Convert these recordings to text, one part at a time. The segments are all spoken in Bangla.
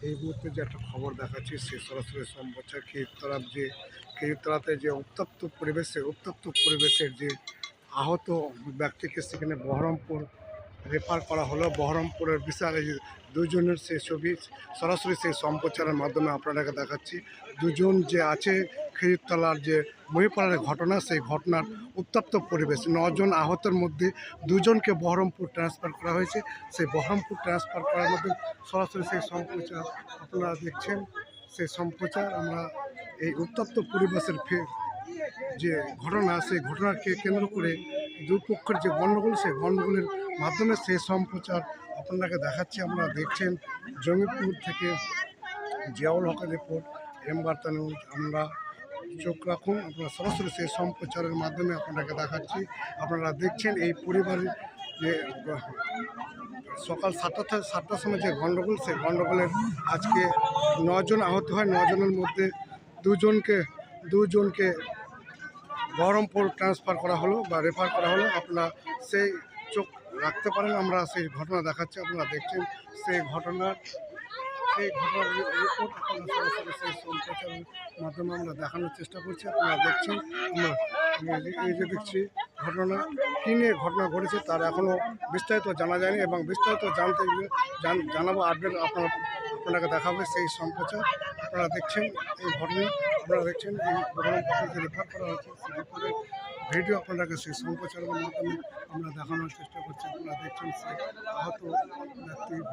এই মুহূর্তে যে একটা খবর দেখাচ্ছি সে সরাসরি সম্প্রচার ক্ষীরতলাতে যে উত্তপ্ত পরিবেশের যে আহত ব্যক্তিকে সেখানে বহরমপুর রেফার করা হলো। বহরমপুরের বিশাল এই দুজনের সেই ছবি সরাসরি সেই সম্প্রচারের মাধ্যমে আপনাদেরকে দেখাচ্ছি। দুজন যে আছে ক্ষীরতলার যে মহিপাড়ার ঘটনা, সেই ঘটনার উত্তপ্ত পরিবেশ, 9 জন আহতের মধ্যে 2 জনকে বহরমপুর ট্রান্সফার করা হয়েছে। সেই বহরমপুর ট্রান্সফার করার মধ্যে সরাসরি সেই সম্প্রচার আপনারা দেখছেন। সেই সম্প্রচার আমরা এই উত্তপ্ত পরিবেশের যে ঘটনা, সেই ঘটনাকে কেন্দ্র করে দুই পক্ষের যে গণ্ডগোল, সেই গণ্ডগোলের মাধ্যমে সেই সম্প্রচার আপনাকে দেখাচ্ছি। আপনারা দেখছেন জঙ্গিপুর থেকে জিয়াউল হকের রিপোর্ট, এম বার্তা নিউজ। আমরা চোখ রাখুন, আপনারা সরাসরি সেই সম্প্রচারের মাধ্যমে আপনাকে দেখাচ্ছি। আপনারা দেখছেন এই পরিবারের যে সকাল 7টার সময় যে গণ্ডগোল, সেই গণ্ডগোলের আজকে 9 জন আহত হয়। 9 জনের মধ্যে দুজনকে বহরমপুর ট্রান্সফার করা হলো বা রেফার করা হলো। আপনারা সেই চোখ রাখতে পারেন, আমরা সেই ঘটনা দেখাচ্ছি। আপনারা দেখছেন সেই ঘটনার রিপোর্ট আপনারা সরাসরি সেই সম্প্রচারের মাধ্যমে আমরা দেখানোর চেষ্টা করছি। আপনারা দেখছেন এই যে দেখছি ঘটনা কী নিয়ে ঘটনা ঘটেছে তার এখনও বিস্তারিত জানা যায়নি, এবং বিস্তারিত জানতে জানাবো আপডেট আপনাকে দেখাবে সেই সম্প্রচার। আপনারা দেখছেন এই ঘটনা, আপনারা দেখছেন এই বহরমপুরকে যে রেফার করা হয়েছে সেই রেফারের ভিডিও আপনাদেরকে সেই সম্প্রচারের মাধ্যমে আমরা দেখানোর চেষ্টা করছি। আপনারা দেখছেন সেই আহত ব্যক্তির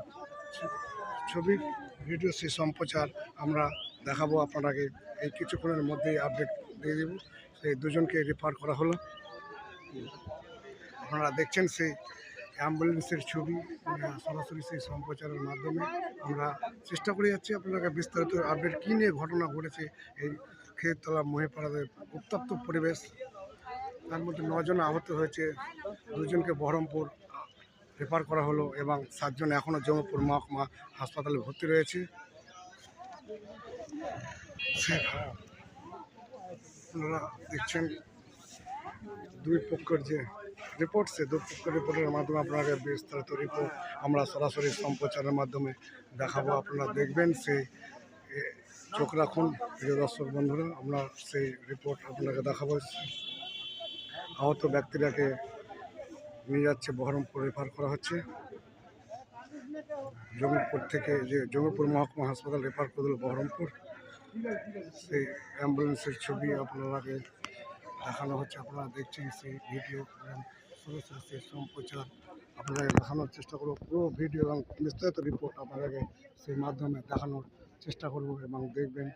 ছবি ভিডিও, সেই সম্প্রচার আমরা দেখাবো আপনাকে। এই কিছুক্ষণের মধ্যেই আপডেট দিয়ে দেব। সেই দুজনকে রেফার করা হলো। আপনারা দেখছেন সেই অ্যাম্বুলেন্সের ছবি সরাসরি সেই সম্প্রচারের মাধ্যমে আমরা চেষ্টা করে যাচ্ছি আপনাকে বিস্তারিত আপডেট কী নিয়ে ঘটনা ঘটেছে। এই ক্ষীরতলা মহিপাড়াতে উত্তপ্ত পরিবেশ, তার মধ্যে 9 জন আহত হয়েছে, 2 জনকে বহরমপুর রেফার করা হলো এবং 7 জন এখনও জঙ্গিপুর মহকুমা হাসপাতালে ভর্তি রয়েছে। আপনারা দেখছেন দুই পক্ষের যে রিপোর্ট, সে দুই পক্ষের রিপোর্টের মাধ্যমে আপনাকে বিস্তারিত রিপোর্ট আমরা সরাসরি সম্প্রচারের মাধ্যমে দেখাবো। আপনারা দেখবেন, সেই চোখ রাখুন প্রিয় দর্শক বন্ধুরা। আমরা সেই রিপোর্ট আপনাকে দেখাবো। আহত ব্যক্তিরাকে নিয়ে যাচ্ছে বহরমপুর রেফার করা হচ্ছে। জঙ্গিপুর থেকে যে জঙ্গিপুর মহকুমা হাসপাতাল রেফার করে দিল বহরমপুর। সেই অ্যাম্বুলেন্সের ছবি আপনাকে দেখানো হচ্ছে। আপনারা দেখছেন সেই ভিডিও এবং সরাসরি সেই সম্প্রচার আপনাকে দেখানোর চেষ্টা করব। পুরো ভিডিও এবং বিস্তারিত রিপোর্ট আপনাকে সেই মাধ্যমে দেখানোর চেষ্টা করব এবং দেখবেন।